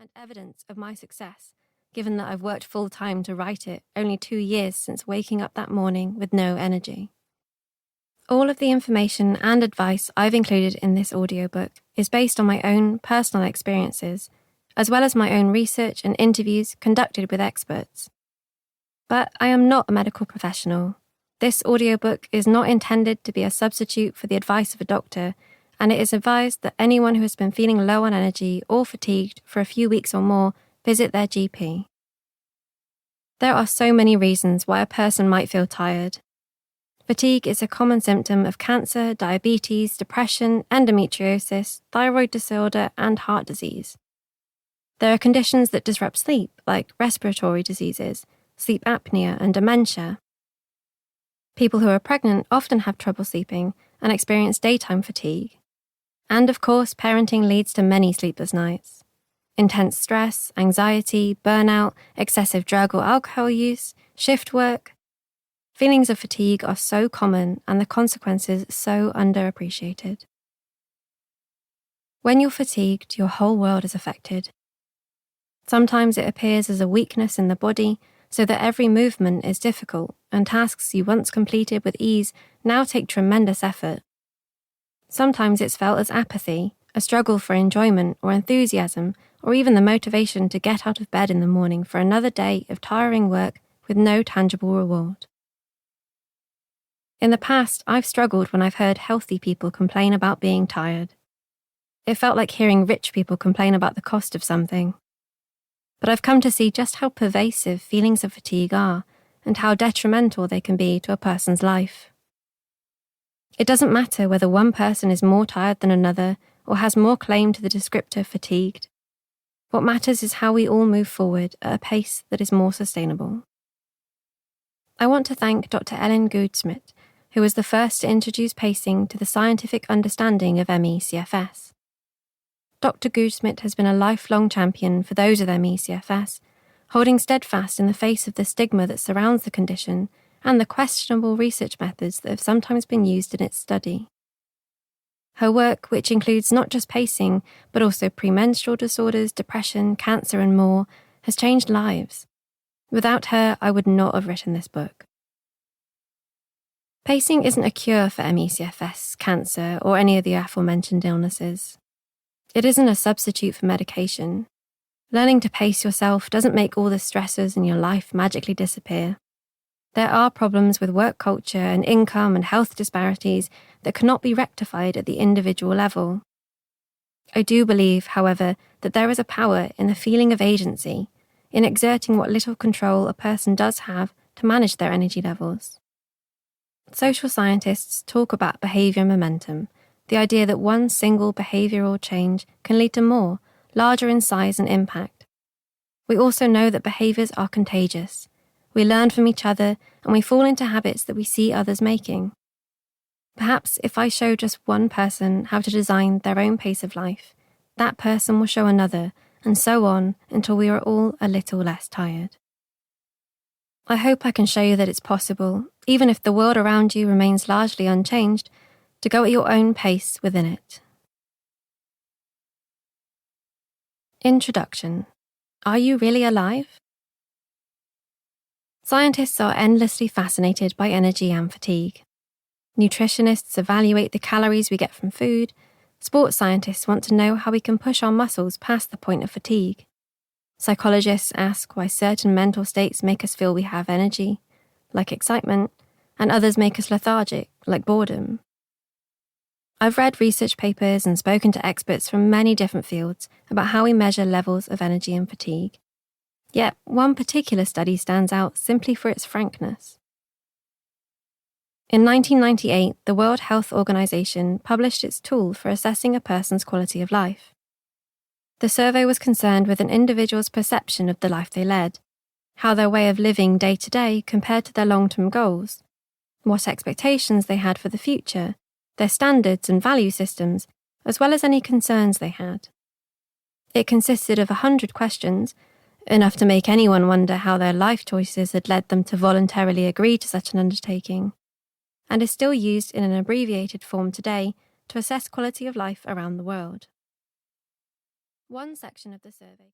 and evidence of my success, given that I've worked full-time to write it only 2 years since waking up that morning with no energy. All of the information and advice I've included in this audiobook is based on my own personal experiences, as well as my own research and interviews conducted with experts. But I am not a medical professional. This audiobook is not intended to be a substitute for the advice of a doctor, and it is advised that anyone who has been feeling low on energy or fatigued for a few weeks or more visit their GP. There are so many reasons why a person might feel tired. Fatigue is a common symptom of cancer, diabetes, depression, endometriosis, thyroid disorder, and heart disease. There are conditions that disrupt sleep, like respiratory diseases, sleep apnea, and dementia. People who are pregnant often have trouble sleeping and experience daytime fatigue. And of course, parenting leads to many sleepless nights. Intense stress, anxiety, burnout, excessive drug or alcohol use, shift work. Feelings of fatigue are so common and the consequences so underappreciated. When you're fatigued, your whole world is affected. Sometimes it appears as a weakness in the body, so that every movement is difficult and tasks you once completed with ease now take tremendous effort. Sometimes it's felt as apathy, a struggle for enjoyment or enthusiasm, or even the motivation to get out of bed in the morning for another day of tiring work with no tangible reward. In the past, I've struggled when I've heard healthy people complain about being tired. It felt like hearing rich people complain about the cost of something. But I've come to see just how pervasive feelings of fatigue are and how detrimental they can be to a person's life. It doesn't matter whether one person is more tired than another or has more claim to the descriptor fatigued. What matters is how we all move forward at a pace that is more sustainable. I want to thank Dr. Ellen Goudsmit, who was the first to introduce pacing to the scientific understanding of ME/CFS. Dr. Goudsmit has been a lifelong champion for those with ME/CFS, holding steadfast in the face of the stigma that surrounds the condition and the questionable research methods that have sometimes been used in its study. Her work, which includes not just pacing, but also premenstrual disorders, depression, cancer, and more, has changed lives. Without her, I would not have written this book. Pacing isn't a cure for ME/CFS, cancer, or any of the aforementioned illnesses. It isn't a substitute for medication. Learning to pace yourself doesn't make all the stressors in your life magically disappear. There are problems with work culture and income and health disparities that cannot be rectified at the individual level. I do believe, however, that there is a power in the feeling of agency, in exerting what little control a person does have to manage their energy levels. Social scientists talk about behaviour momentum, the idea that one single behavioural change can lead to more, larger in size and impact. We also know that behaviours are contagious. We learn from each other and we fall into habits that we see others making. Perhaps if I show just one person how to design their own pace of life, that person will show another, and so on until we are all a little less tired. I hope I can show you that it's possible, even if the world around you remains largely unchanged, to go at your own pace within it. Introduction. Are you really alive? Scientists are endlessly fascinated by energy and fatigue. Nutritionists evaluate the calories we get from food. Sports scientists want to know how we can push our muscles past the point of fatigue. Psychologists ask why certain mental states make us feel we have energy, like excitement, and others make us lethargic, like boredom. I've read research papers and spoken to experts from many different fields about how we measure levels of energy and fatigue. Yet, one particular study stands out simply for its frankness. In 1998, the World Health Organization published its tool for assessing a person's quality of life. The survey was concerned with an individual's perception of the life they led, how their way of living day to day compared to their long-term goals, what expectations they had for the future, their standards and value systems, as well as any concerns they had. It consisted of 100 questions, enough to make anyone wonder how their life choices had led them to voluntarily agree to such an undertaking, and is still used in an abbreviated form today to assess quality of life around the world. One section of the survey